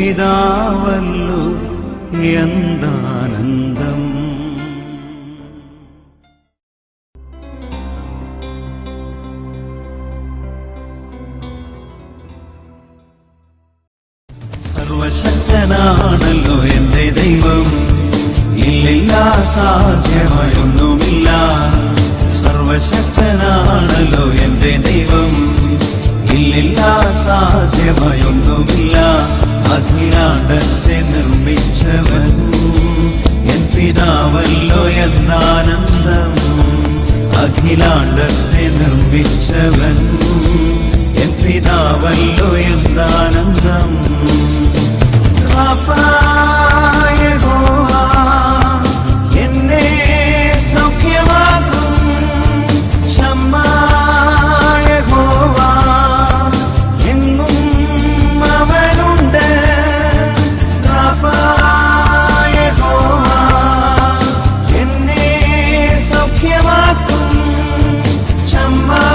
പിതാവല്ലോ എന്താനന്ദം. സർവശക്തനാണല്ലോ എന്റെ ദൈവം, ഇല്ലില്ല സാധ്യമായൊന്നുമില്ല. സർവശക്തനാണല്ലോ എന്റെ ദൈവം, ഇല്ലില്ല സാധ്യമായൊന്നുമില്ല. അഖിലാണ്ടത്തെ നിർമ്മിച്ചവൻ എൻ പിതാവല്ലോ എന്നാനന്ദം. അഖിലാണ്ടത്തെ നിർമ്മിച്ചവൻ എൻ പിതാവല്ലോ എന്നാനന്ദം. എന്നെ സൗഖ്യമാക്കും ക്ഷമായഹോവാ, എങ്ങും അവനുണ്ട്. യഹോവാ എന്നെ സൗഖ്യമാക്കും ക്ഷമായഹോവാ,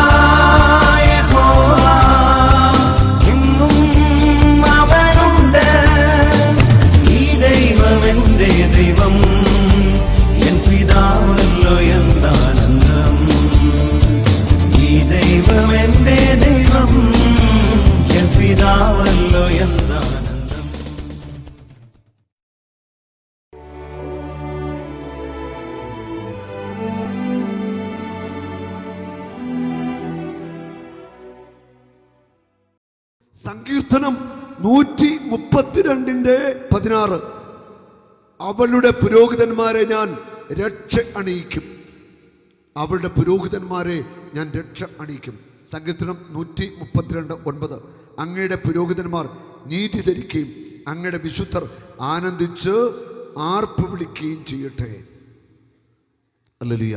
എങ്ങും അവനുണ്ട്. ഈ ദൈവം എന്റെ ദൈവം, എൻ പിതാവല്ലോ എന്താനന്ദം. ഈ ദൈവം എന്റെ ദൈവം, എൻ പിതാവല്ലോ എന്താനന്ദം. സങ്കീർത്തനം 132:16. അവളുടെ പുരോഹിതന്മാരെ ഞാൻ രക്ഷ അണിയിക്കും. അവളുടെ പുരോഹിതന്മാരെ ഞാൻ രക്ഷ അണിയിക്കും. സങ്കീർത്തനം 132:9. അങ്ങയുടെ പുരോഹിതന്മാർ നീതി ധരിക്കുകയും അങ്ങയുടെ വിശുദ്ധർ ആനന്ദിച്ച് ആർപ്പ് വിളിക്കുകയും ചെയ്യട്ടെ. ഹല്ലേലൂയ.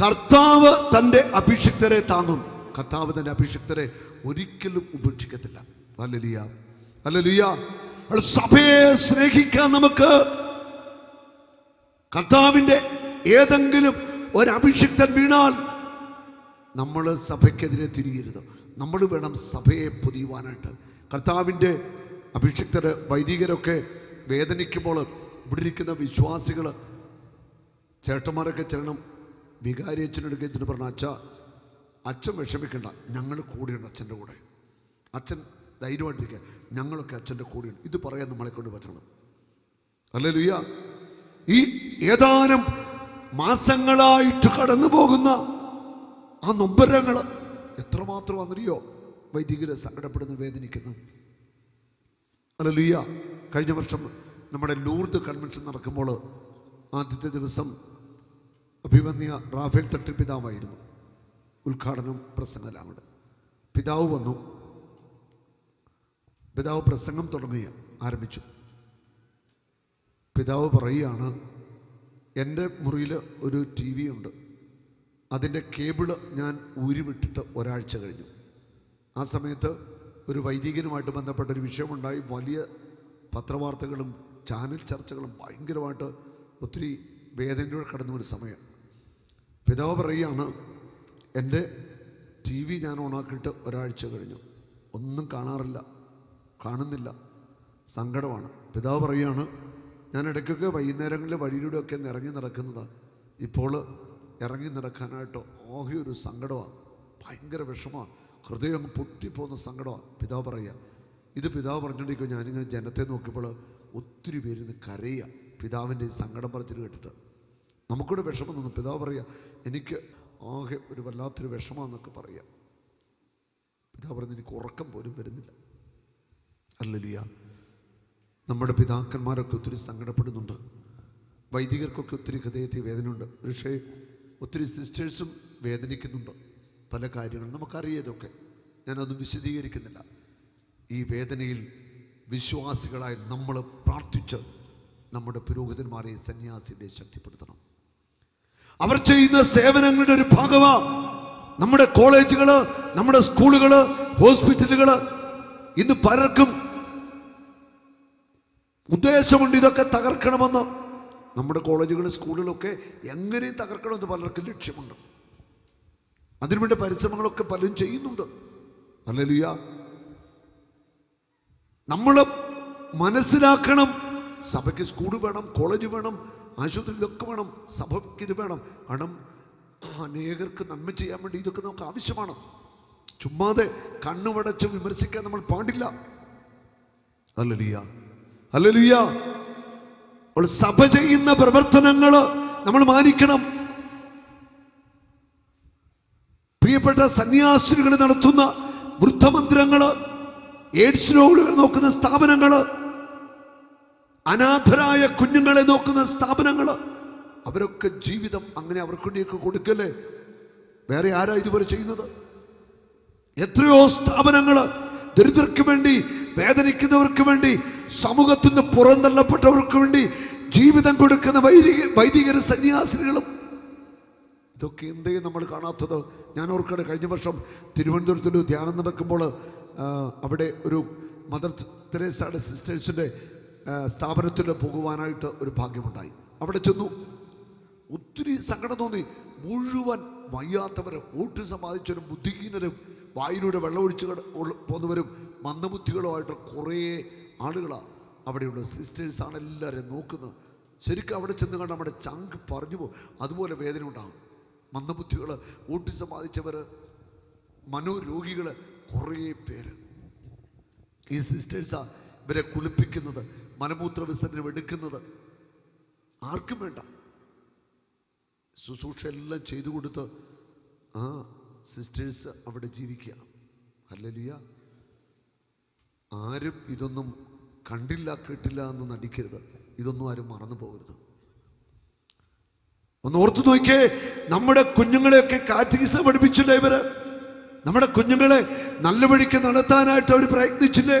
കർത്താവ് തൻ്റെ അഭിഷിക്തരെ താങ്ങും. കർത്താവ് തൻ്റെ അഭിഷിക്തരെ ഒരിക്കലും ഉപേക്ഷിക്കത്തില്ല. Hallelujah, hallelujah. സഭയെ സ്നേഹിക്കാൻ നമുക്ക് കർത്താവിൻ്റെ ഏതെങ്കിലും ഒരഭിഷിക്തൻ വീണാൽ നമ്മൾ സഭയ്ക്കെതിരെ തിരിയരുത്. നമ്മൾ വേണം സഭയെ പൊതിയുവാനായിട്ട്. കർത്താവിൻ്റെ അഭിഷിക്തര് വൈദികരൊക്കെ വേദനിക്കുമ്പോൾ ഇവിടെ ഇരിക്കുന്ന വിശ്വാസികൾ ചേട്ടന്മാരൊക്കെ ചെല്ലണം. വികാരി അച്ഛനെടുക്കുക എന്നിട്ട് പറഞ്ഞ അച്ഛൻ വിഷമിക്കണ്ട, ഞങ്ങൾ കൂടെയുണ്ട് അച്ഛൻ്റെ കൂടെ. അച്ഛൻ ധൈര്യമായിട്ടിരിക്കുക, ഞങ്ങളൊക്കെ അച്ഛൻ്റെ കൂടെയുണ്ട്. ഇത് പറയാൻ നമ്മളെ കൊണ്ട് പറ്റണം. ഹല്ലേലൂയ. ഈ ഏതാനും മാസങ്ങളായിട്ട് കടന്നു പോകുന്ന ആ നൊമ്പരങ്ങൾ എത്രമാത്രം വന്നിരിയോ വൈദികരെ സങ്കടപ്പെടുന്നു, വേദനിക്കുന്നു. ഹല്ലേലൂയ. കഴിഞ്ഞ വർഷം നമ്മുടെ ലൂർദ് കൺവെൻഷൻ നടക്കുമ്പോൾ ആദ്യത്തെ ദിവസം അഭിവന്യ റാഫേൽ തട്ടിൽ പിതാവായിരുന്നു ഉദ്ഘാടനം, പ്രസംഗമെല്ലാം കൂടെ. പിതാവ് വന്നു. പിതാവ് പ്രസംഗം ആരംഭിച്ചു. പിതാവ് പറയുകയാണ്, എൻ്റെ മുറിയിൽ ഒരു TV ഉണ്ട്, അതിൻ്റെ കേബിള് ഞാൻ ഊരിവിട്ടിട്ട് ഒരാഴ്ച കഴിഞ്ഞു. ആ സമയത്ത് ഒരു വൈദികനുമായിട്ട് ബന്ധപ്പെട്ടൊരു വിഷയമുണ്ടായി. വലിയ പത്രവാർത്തകളും ചാനൽ ചർച്ചകളും ഭയങ്കരമായിട്ട് ഒത്തിരി വേദനയോടെ കടന്നു ഒരു സമയം. പിതാവ് പറയുകയാണ്, എൻ്റെ TV ഞാൻ ഓണാക്കിയിട്ട് ഒരാഴ്ച കഴിഞ്ഞു, ഒന്നും കാണുന്നില്ല, സങ്കടമാണ്. പിതാവ് പറയുകയാണ്, ഞാൻ ഇടയ്ക്കൊക്കെ വൈകുന്നേരങ്ങളിൽ വഴിയിലൂടെയൊക്കെ ഇറങ്ങി നടക്കുന്നതാണ്. ഇപ്പോൾ ഇറങ്ങി നടക്കാനായിട്ട് ആകെ ഒരു സങ്കടമാണ്, ഭയങ്കര വിഷമമാണ്, ഹൃദയം പൊട്ടിപ്പോകുന്ന സങ്കടമാണ്. പിതാവ് പറയുക. ഇത് പിതാവ് പറഞ്ഞുകൊണ്ടിരിക്കുക. ഞാനിങ്ങനെ ജനത്തെ നോക്കിയപ്പോൾ ഒത്തിരി പേരിന്ന് കരയുക പിതാവിൻ്റെ ഈ സങ്കടം പറച്ചിൽ കേട്ടിട്ട്. നമുക്കൂടെ വിഷമം തോന്നും. പിതാവ് പറയുക, എനിക്ക് ആകെ ഒരു വല്ലാത്തൊരു വിഷമമെന്നൊക്കെ പറയുക. പിതാവ് പറയുന്നത്, എനിക്ക് ഉറക്കം പോലും വരുന്നില്ല. ഹല്ലേലൂയ. നമ്മുടെ പിതാക്കന്മാരൊക്കെ ഒത്തിരി സങ്കടപ്പെടുന്നുണ്ട്. വൈദികർക്കൊക്കെ ഒത്തിരി ഹൃദയത്തിൽ വേദനയുണ്ട്. പക്ഷേ ഒത്തിരി സിസ്റ്റേഴ്സും വേദനിക്കുന്നുണ്ട് പല കാര്യങ്ങളും. നമുക്കറിയാതൊക്കെ, ഞാനതൊന്നും വിശദീകരിക്കുന്നില്ല. ഈ വേദനയിൽ വിശ്വാസികളായി നമ്മൾ പ്രാർത്ഥിച്ച് നമ്മുടെ പുരോഹിതന്മാരെ സന്യാസിയെ ശക്തിപ്പെടുത്തണം. അവർ ചെയ്യുന്ന സേവനങ്ങളുടെ ഒരു ഭാഗമാണ് നമ്മുടെ കോളേജുകൾ, നമ്മുടെ സ്കൂളുകൾ, ഹോസ്പിറ്റലുകൾ. ഇന്ന് പലർക്കും ഉദ്ദേശമുണ്ട് ഇതൊക്കെ തകർക്കണമെന്ന്. നമ്മുടെ കോളേജുകളും സ്കൂളുകളൊക്കെ എങ്ങനെയും തകർക്കണമെന്ന് പലർക്കും ലക്ഷ്യമുണ്ട്. അതിനുവേണ്ട പരിശ്രമങ്ങളൊക്കെ പലരും ചെയ്യുന്നുണ്ട്. ഹല്ലേലൂയ. നമ്മൾ മനസ്സിലാക്കണം. സഭയ്ക്ക് സ്കൂൾ വേണം, കോളേജ് വേണം, ആശുപത്രി, ഇതൊക്കെ വേണം. സഭയ്ക്ക് ഇത് വേണം. കാരണം അനേകർക്ക് നന്മ ചെയ്യാൻ വേണ്ടി ഇതൊക്കെ നമുക്ക് ആവശ്യമാണ്. ചുമ്മാതെ കണ്ണുവടച്ച് വിമർശിക്കാൻ നമ്മൾ പാടില്ല. Hallelujah, hallelujah. അപ്പോൾ സഭ ചെയ്യുന്ന പ്രവർത്തനങ്ങൾ നമ്മൾ മാനിക്കണം. പ്രിയപ്പെട്ട സന്യാസിനികൾ നടത്തുന്ന വൃദ്ധമന്ദിരങ്ങൾ, എയ്ഡ്സ് രോഗികളെ നോക്കുന്ന സ്ഥാപനങ്ങൾ, അനാഥരായ കുഞ്ഞുങ്ങളെ നോക്കുന്ന സ്ഥാപനങ്ങൾ, അവരൊക്കെ ജീവിതം അങ്ങനെ അവർക്ക് വേണ്ടിയൊക്കെ കൊടുക്കല്ലേ. വേറെ ആരാ ഇതുപോലെ ചെയ്യുന്നത്? എത്രയോ സ്ഥാപനങ്ങൾ ദരിദ്രർക്ക് വേണ്ടി, വേദനിക്കുന്നവർക്ക് വേണ്ടി, സമൂഹത്തിന് പുറന്തള്ളപ്പെട്ടവർക്ക് വേണ്ടി ജീവിതം കൊടുക്കുന്ന വൈദികരും സന്യാസിനികളും. ഇതൊക്കെ എന്തേ നമ്മൾ കാണാത്തത്? ഞാൻ ഓർക്കട്ടെ, കഴിഞ്ഞ വർഷം തിരുവനന്തപുരത്തൊരു ധ്യാനം നടക്കുമ്പോൾ അവിടെ ഒരു മദർ തെരേസയുടെ സിസ്റ്റേഴ്സിൻ്റെ സ്ഥാപനത്തിൽ പോകുവാനായിട്ട് ഒരു ഭാഗ്യമുണ്ടായി. അവിടെ ചെന്നു. ഒത്തിരി സങ്കടം തോന്നി. മുഴുവൻ വയ്യാത്തവരും, ഓട്ടിസം ബാധിച്ചവരും, ബുദ്ധിഹീനരും, വായിലൂടെ വെള്ളമൊഴിച്ച് പോകുന്നവരും, മന്ദബുദ്ധികളുമായിട്ട് കുറേ ആളുകളാണ് അവിടെയുള്ള. സിസ്റ്റേഴ്സാണ് എല്ലാവരെയും നോക്കുന്നത്. ശരിക്കും അവിടെ ചെന്ന് കണ്ട് നമ്മുടെ ചങ്ക് പറഞ്ഞു പോകും. അതുപോലെ വേദന ഉണ്ടാകും. മന്ദബുദ്ധികൾ, ഓട്ടിസം ബാധിച്ചവർ, മനോരോഗികൾ, കുറേ പേര്. ഈ സിസ്റ്റേഴ്സാണ് ഇവരെ കുളിപ്പിക്കുന്നത്, മലമൂത്ര വിസർജനം എടുക്കുന്നത്. ആർക്കും വേണ്ട. ശുശ്രൂഷ എല്ലാം ചെയ്തു കൊടുത്ത് ആ സിസ്റ്റേഴ്സ് അവിടെ ജീവിക്കുക. ഹല്ലേലൂയ. ആരും ഇതൊന്നും കണ്ടില്ല കേട്ടില്ല എന്ന് നടിക്കരുത്. ഇതൊന്നും ആരും മറന്നു പോകരുത്. ഒന്ന് ഓർത്തു നോക്കിയേ, നമ്മുടെ കുഞ്ഞുങ്ങളെയൊക്കെ കാറ്റഗിസം പഠിപ്പിച്ചില്ലേ ഇവര്? നമ്മുടെ കുഞ്ഞുങ്ങളെ നല്ല വഴിക്ക് നടത്താനായിട്ട് അവർ പ്രയത്നിച്ചില്ലേ?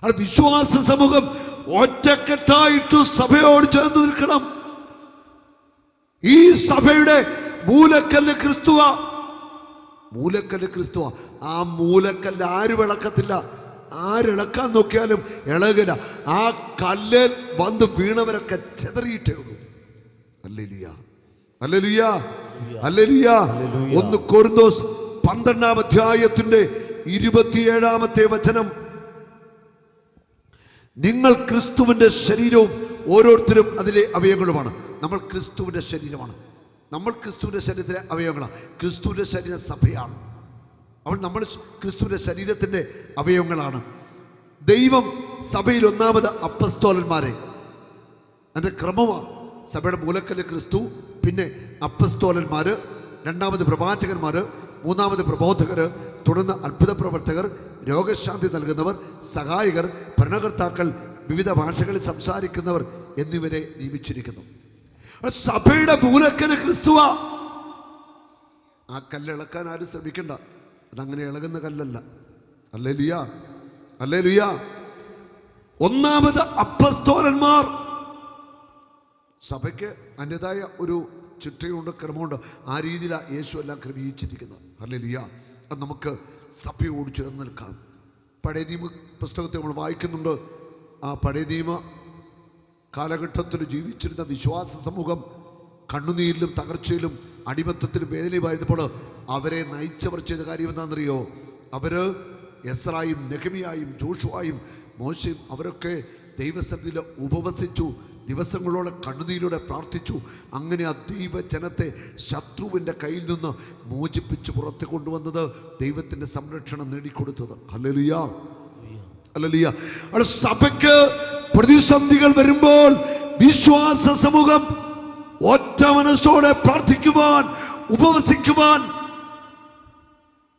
അത് വിശ്വാസ സമൂഹം ഒറ്റക്കെട്ടായിട്ട് സഭയോട് ചേർന്ന് നിൽക്കണം. ഈ സഭയുടെ മൂലക്കല്ല് ക്രിസ്തുവ. മൂലക്കല്ല് ക്രിസ്തുവ. ആ മൂലക്കല്ല് ആരും ഇളക്കത്തില്ല. ആരിളക്കാൻ നോക്കിയാലും ഇളകില്ല. ആ കല്ലിൽ വന്ന് വീണവരൊക്കെ ചെതറിയിട്ടേ ഉള്ളൂ. Hallelujah, hallelujah, hallelujah. 1 കൊരിന്തോസ് 12-ാം അധ്യായത്തിന്റെ 27-ാമത്തെ വചനം. നിങ്ങൾ ക്രിസ്തുവിന്റെ ശരീരവും ഓരോരുത്തരും അതിലെ അവയവങ്ങളുമാണ്. നമ്മൾ ക്രിസ്തുവിന്റെ ശരീരമാണ്. നമ്മൾ ക്രിസ്തുവിന്റെ ശരീരത്തിലെ അവയവങ്ങളാണ്. ക്രിസ്തുവിന്റെ ശരീരം സഭയാണ്. അപ്പോൾ നമ്മൾ ക്രിസ്തുവിന്റെ ശരീരത്തിന്റെ അവയവങ്ങളാണ്. ദൈവം സഭയിൽ ഒന്നാമത് അപ്പസ്തോലന്മാരെ, അതിൻ്റെ ക്രമമാണ്. സഭയുടെ മൂലക്കല്ല് ക്രിസ്തു, പിന്നെ അപ്പസ്തോലന്മാര്, രണ്ടാമത് പ്രവാചകന്മാര്, മൂന്നാമത് പ്രബോധകർ, തുടർന്ന് അത്ഭുത പ്രവർത്തകർ, രോഗശാന്തി നൽകുന്നവർ, സഹായകർ, ഭരണകർത്താക്കൾ, വിവിധ ഭാഷകളിൽ സംസാരിക്കുന്നവർ എന്നിവരെ നിയമിച്ചിരിക്കുന്നു. സഭയുടെ മൂലക്കല്ല് ക്രിസ്തുവാ. ആ കല്ലിളക്കാൻ ആരും ശ്രമിക്കണ്ട. അതങ്ങനെ ഇളകുന്ന കല്ലല്ല. Hallelujah, hallelujah. ഒന്നാമത് അപ്പസ്തോലന്മാർ. സഭയ്ക്ക് അതിൻ്റെതായ ഒരു ചിട്ടയുണ്ട്, ക്രമമുണ്ട്. ആ രീതിയിലാണ് യേശു എല്ലാം ക്രമീകരിച്ചിരിക്കുന്നത്. ഹല്ലേലൂയ. അത് നമുക്ക് സഭയോട് ചേർന്ന് നിൽക്കാം. പഴയ നിയമ പുസ്തകത്തെ നമ്മൾ വായിക്കുന്നുണ്ട്. ആ പഴയ നിയമ കാലഘട്ടത്തിൽ ജീവിച്ചിരുന്ന വിശ്വാസ സമൂഹം കണ്ണുനീരിലും തകർച്ചയിലും അടിമത്തത്തിലും വേദനയുമായിരുന്നപ്പോൾ അവരെ നയിച്ചവർ ചെയ്ത കാര്യം എന്താണെന്നറിയോ? അവർ എസ്രായും നെഹെമിയായും ജോഷുവായും മോശയും അവരൊക്കെ ദൈവസന്നിധിയിൽ ഉപവസിച്ചു. ദിവസങ്ങളോളം കണ്ണുനീരിലൂടെ പ്രാർത്ഥിച്ചു. അങ്ങനെ ആ ദൈവജനത്തെ ശത്രുവിൻ്റെ കയ്യിൽ നിന്ന് മോചിപ്പിച്ച് പുറത്ത് കൊണ്ടുവന്നത്, ദൈവത്തിൻ്റെ സംരക്ഷണം നേടിക്കൊടുത്തത്. Hallelujah, hallelujah. അപ്പോൾ സഭയ്ക്ക് പ്രതിസന്ധികൾ വരുമ്പോൾ വിശ്വാസ സമൂഹം ഒറ്റ മനസ്സോടെ പ്രാർത്ഥിക്കുവാൻ, ഉപവസിക്കുവാൻ,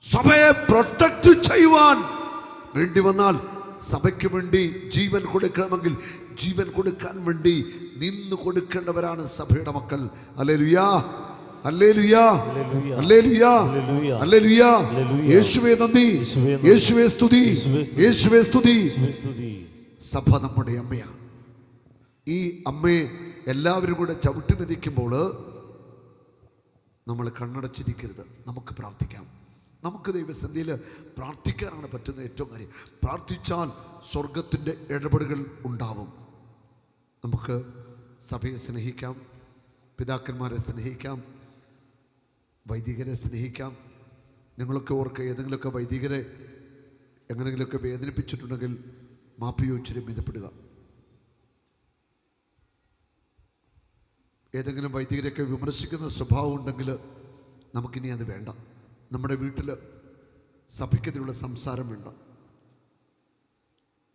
സഭയെ പ്രൊട്ടക്ട് ചെയ്യുവാൻ വേണ്ടി വന്നാൽ, സഭയ്ക്ക് വേണ്ടി ജീവൻ കൊടുക്കണമെങ്കിൽ ജീവൻ കൊടുക്കാൻ വേണ്ടി നിന്ന് കൊടുക്കേണ്ടവരാണ് സഭയുടെ മക്കൾ. Hallelujah, hallelujah, hallelujah, hallelujah. യേശുവേ നന്ദി, യേശുവേ സ്തുതി, യേശുവേ സ്തുതി. സഭ നമ്മുടെ അമ്മയാണ്. ഈ അമ്മയെ എല്ലാവരും കൂടെ ചവിട്ടി മെതിക്കുമ്പോൾ നമ്മൾ കണ്ണടച്ചിരിക്കരുത്. നമുക്ക് പ്രാർത്ഥിക്കാം. നമുക്ക് ദൈവസന്നിധിയിൽ പ്രാർത്ഥിക്കാനാണ് പറ്റുന്ന ഏറ്റവും കാര്യം. പ്രാർത്ഥിച്ചാൽ സ്വർഗത്തിൻ്റെ ഇടപെടലുകൾ ഉണ്ടാവും. നമുക്ക് സഭയെ സ്നേഹിക്കാം, പിതാക്കന്മാരെ സ്നേഹിക്കാം, വൈദികരെ സ്നേഹിക്കാം. നിങ്ങളൊക്കെ ഓർക്കുക, ഏതെങ്കിലുമൊക്കെ വൈദികരെ എങ്ങനെങ്കിലുമൊക്കെ വേദനിപ്പിച്ചിട്ടുണ്ടെങ്കിൽ മാപ്പ് ചോദിച്ച് രമ്യതപ്പെടുക. ഏതെങ്കിലും വൈദികരെയൊക്കെ വിമർശിക്കുന്ന സ്വഭാവം ഉണ്ടെങ്കിൽ നമുക്കിനി അത് വേണ്ട. നമ്മുടെ വീട്ടിൽ സഭയ്ക്കെതിരെയുള്ള സംസാരം വേണ്ട.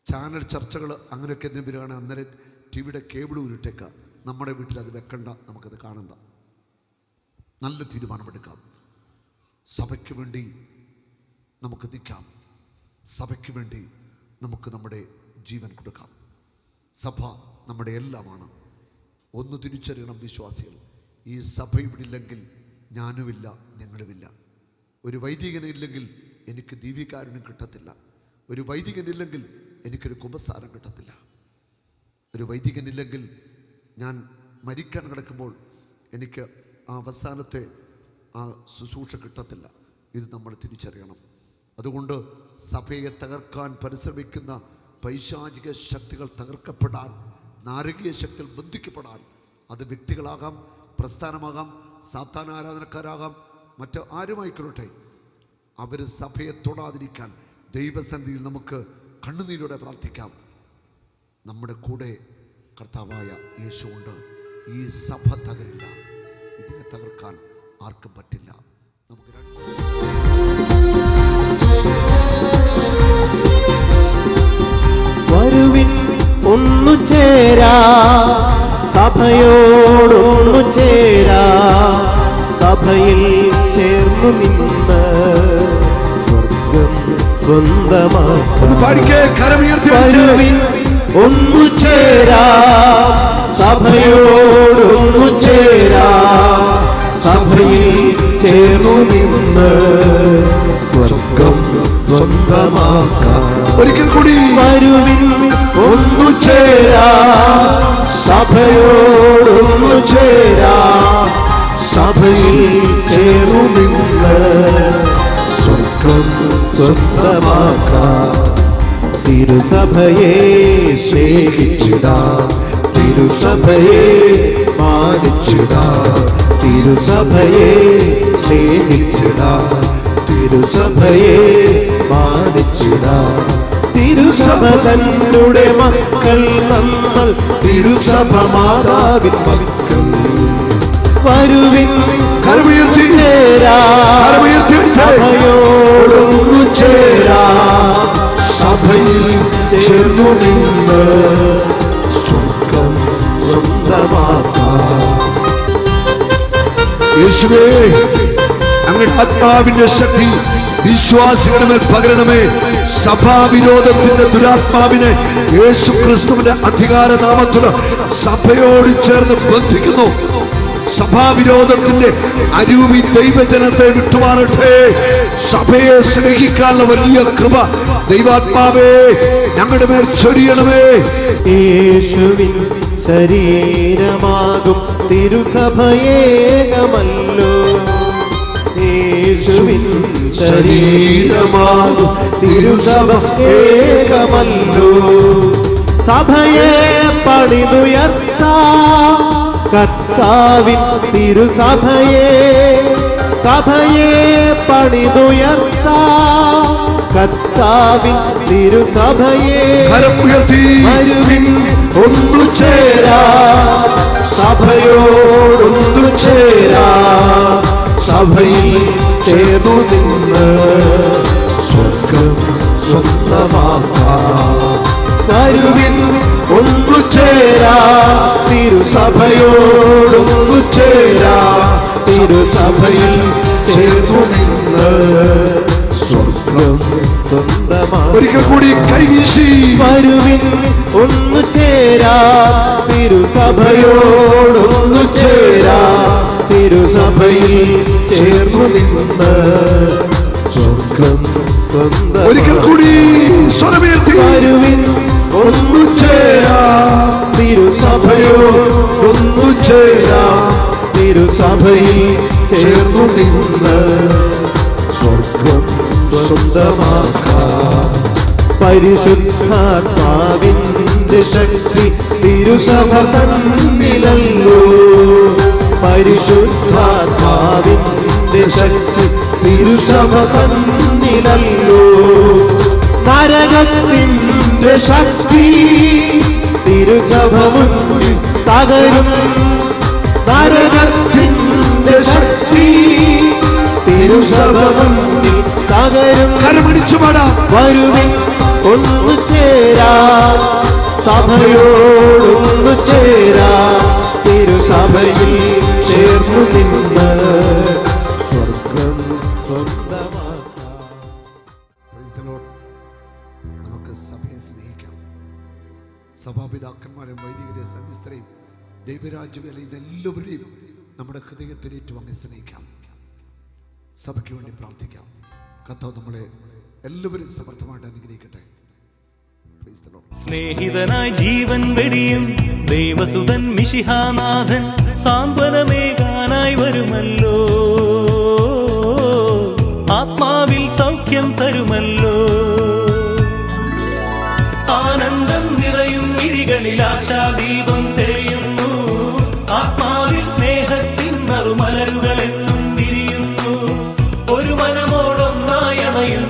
ചാനൽ ചർച്ചകൾ അങ്ങനെയൊക്കെ എന്തിനു വരികയാണെങ്കിൽ അന്നേരം ടിവിയുടെ കേബിൾ ഉരുട്ടേക്കാം. നമ്മുടെ വീട്ടിൽ അത് വെക്കണ്ട, നമുക്കത് കാണണ്ട. നല്ല തീരുമാനമെടുക്കാം. സഭയ്ക്ക് വേണ്ടി നമുക്ക് നിൽക്കാം. സഭയ്ക്ക് വേണ്ടി നമുക്ക് നമ്മുടെ ജീവൻ കൊടുക്കാം. സഭ നമ്മുടെ എല്ലാമാണ്. ഒന്ന് തിരിച്ചറിയണം വിശ്വാസികൾ, ഈ സഭ ഇവിടെ ഇല്ലെങ്കിൽ ഞാനുമില്ല, നിങ്ങളുമില്ല. ഒരു വൈദികനില്ലെങ്കിൽ എനിക്ക് ദിവ്യകാരുണ്യം കിട്ടത്തില്ല. ഒരു വൈദികനില്ലെങ്കിൽ എനിക്കൊരു കുമ്പസാരം കിട്ടത്തില്ല. ഒരു വൈദികനില്ലെങ്കിൽ ഞാൻ മരിക്കാൻ കിടക്കുമ്പോൾ എനിക്ക് ആ അവസാനത്തെ ആ ശുശ്രൂഷ കിട്ടത്തില്ല. ഇത് നമ്മൾ തിരിച്ചറിയണം. അതുകൊണ്ട് സഭയെ തകർക്കാൻ പരിശ്രമിക്കുന്ന പൈശാചിക ശക്തികൾ തകർക്കപ്പെടാൻ, നാരകീയ ശക്തികൾ ബന്ധിക്കപ്പെടാൻ, അത് വ്യക്തികളാകാം, പ്രസ്ഥാനമാകാം, സാത്താൻ ആരാധനക്കാരാകാം, മറ്റ് ആരുമായിക്കൊള്ളട്ടെ, അവർ സഭയെ തൊടാതിരിക്കാൻ ദൈവസന്നിധിയിൽ നമുക്ക് കണ്ണുനീരോടെ പ്രാർത്ഥിക്കാം. നമ്മുടെ കൂടെ കർത്താവായ യേശുവുണ്ട്. ഈ സഭ തകരില്ല. ഇതിനെ തകർക്കാൻ ആർക്കും പറ്റില്ല. നമുക്ക് വരുവിൻ ഒന്നു ചേരാ, സഭയോടൊന്നു ചേരാ, സഭയിൽ ചേർന്നു നിന്ന് സ്വർഗം സ്വന്തമാക്കാം. വരുവിൻ ഒന്നു ചേരാ, സഭയോടൊന്നു ചേരാ, സഭയിൽ ചേർന്നു നിന്ന് സ്വർഗം സ്വന്തമാക്കാം. ഒരിക്കൽ കൂടി വരുവിൻ ഒന്നു ചേരാ, സഭയോടൊന്നു ചേരാ, സഭയിൽ ചേർന്നു നിന്ന് സ്വർഗം സ്വന്തമാക്കാം. തിരുസഭയെ സ്നേഹിച്ചിടാം, തിരുസഭയെ മാനിച്ചിടാം, തിരുസഭയെ സ്നേഹിച്ചിടാം, തിരുസഭയെ മാനിച്ചിടാം. തിരുസഭ തന്നുടെ മക്കൾ നമ്മൾ, തിരുസഭ മാതാവിൻ മക്കൾ. വരുവിൻ ചേരാ, സഭയോടൊന്നു ചേരാ, സഭയിൽ ചേർന്നു നിന്ന് സ്വർഗം സ്വന്തമാക്കാം. യേശുവേ, അങ്ങയുടെ ആത്മാവിന്റെ ശക്തി വിശ്വാസികളുടെ മേൽ പകരണമേ. സഭാവിരോധത്തിന്റെ ദുരാത്മാവിനെ യേശു ക്രിസ്തുവിന്റെ അധികാര നാമത്തിൽ സഭയോട് ചേർന്ന് ബന്ധിക്കുന്നു. സഭാവിരോധത്തിന്റെ അരൂപി ദൈവജനത്തെ വിട്ടുമാറട്ടെ. സഭയെ സ്നേഹിക്കാനുള്ള വലിയ കൃപ ദൈവാത്മാവേ ഞങ്ങളുടെ മേൽ ചൊരിയണമേ. യേശുവിൻ ശരീരമാകും തിരുസഭയേകമല്ലോ, യേശുവിൻ ശരീരമാകും തിരുസഭ ഏകമല്ലോ. സഭയെ പണിതുയർത്താം കർത്താവിൻ തിരുസഭയെ, സഭയെ പണിതുയർത്താം കർത്താവിൻ തിരുസഭയെ. വരുവിൻ ഒന്നു ചേരാ, സഭയോടൊന്നു ചേരാ, സഭയിൽ ചേർന്നു നിന്ന് സ്വർഗം സ്വന്തമാക്കാം. വരുവിൻ ഒന്നു ചേരാ, തിരുസഭയോടൊന്നു ചേരാ, തിരുസഭയിൽ ചേർന്നു നിന്ന് സ്വർഗം സ്വന്തമാക്കാം. ഒരിക്കൽ കൂടി കൈവീശി വരുവിൻ ഒന്നു ചേരാ, തിരുസഭയോടൊന്നു ചേരാ, തിരുസഭയിൽ ചേർന്നു നിന്ന് സ്വർഗം സ്വന്തം. ഒരിക്കൽ കൂടി സ്വരമേറ്റി വരുവിൻ ഒന്നു ചേരാ, തിരുസഭയോടൊന്നു ചേരാ, തിരുസഭയിൽ ചേർന്നു നിന്ന് സ്വർഗം സ്വന്തമാക്കാം. പരിശുദ്ധാത്മാവിന്റെ ശക്തി തിരുസഭ തന്നിലല്ലോ, പരിശുദ്ധാത്മാവിന്റെ ശക്തി തിരുസഭ തന്നിലല്ലോ. നരകത്തിൻ കർത്താവിന്റെ ശക്തി തിരുസഭ മുന്നിൽ തകരും. നരകത്തിന്റെ ശക്തി തിരുസഭ മുന്നിൽ തകരും. കരമടിച്ചു പാടാം. വരുവിൻ ഒന്നു ചേരാ, സഭയോടൊന്നു ചേരാ, തിരുസഭയിൽ ചേർന്നു നിന്ന് സ്വർഗം സ്വന്തമാക്കാം. Praise the Lord. നമുക്ക് സഭയെ സ്നേഹിക്കാം. സഭാപിതാക്കന്മാരെയും വൈദികരെയും സന്യസ്തരെയും ദൈവരാജ്യവേല ഇതെല്ലാവരെയും നമ്മുടെ ഹൃദയത്തിൽ ഏറ്റുവാങ്ങി സ്നേഹിക്കാം. സഭയ്ക്ക് വേണ്ടി പ്രാർത്ഥിക്കാം. കർത്താവ് നമ്മളെ എല്ലാവരും സമർത്ഥമായിട്ട് അനുഗ്രഹിക്കട്ടെ. Praise the Lord. സ്നേഹിതനായി ജീവൻ വെടിയും ദൈവസുതൻ മിശിഹാനാഥൻ സാന്ത്വനമേകാനായി വരുമല്ലോ. ആത്മാവിൽ സൗഖ്യം തരുമല്ലോ. ആനന്ദം നിറയും മിഴികളിൽ ആശാദീപം തെളിയുന്നു. ആത്മാവിൽ സ്നേഹത്തിൻ നറുമലരുകൾ എന്നും വിരിയുന്നു. ഒരു മനമോടൊന്നായി അണയുന്നു.